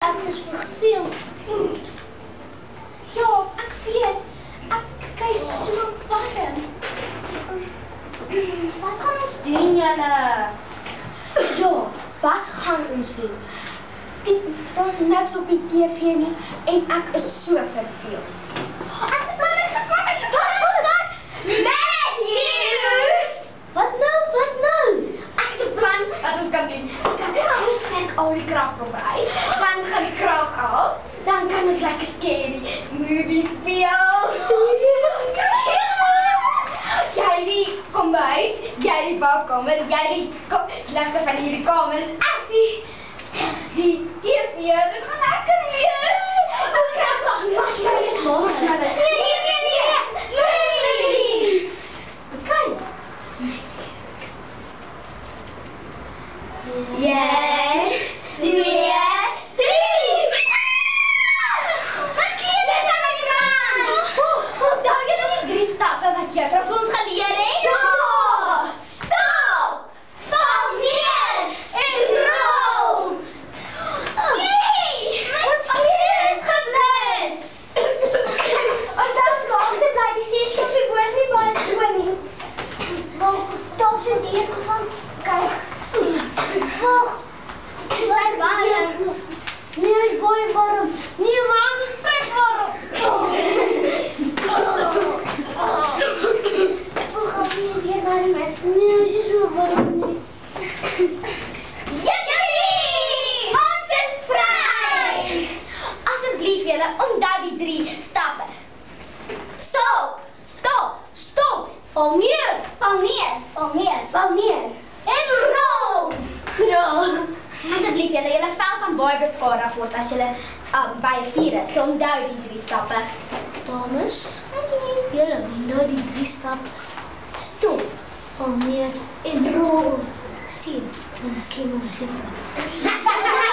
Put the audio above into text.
ek is verveeld. Ja, ek weet. Ek kry so warm. Wat gaan ons doen, julle? Ja, wat gaan ons doen? Daar's niks op die TV nie en ek is so verveeld. Ek het Wat? Matthew! Wat nou? Ek het 'n plan wat ons kan doen. Ons trek al die kragproppe uit, dan gaan die krag af, dan kan ons lekker scary movie speel. Jy die kombuis, jy die badkamer, jy die ligte van hierdie kamer en ek die TV, dit gaan lekker wees. Ek kry nog nie eens môre. Nee. Please. Okay. 1, 2, 3. Wat kyk jy dan aan die rand? Daar jy nog die 3 stappe wat jy vir ons geleer het? Ja. Stop. Val neer en rol. Nee! Ons keer is geblus. En dan kom dit bly die sê Sophie boos nie baie so nie. Want daar sit hier kos aan kyk. Wag. Dis baie warm. Nee, is baie warm. Nee, maar is vrek warm. Ek voel gou weer warm is. Nee, is nie so warm nie. Ons is vry! Asseblief julle, onthou die 3 stappe. Stop. Val neer. En rol. Asseblief julle vel kan baie beskadig word as julle by 'n vuur is. So onthou die 3 stappe. Dames, julle onthou die 3 stappe. Stop, val neer en rol. Sien, ons is slim ons juffrou.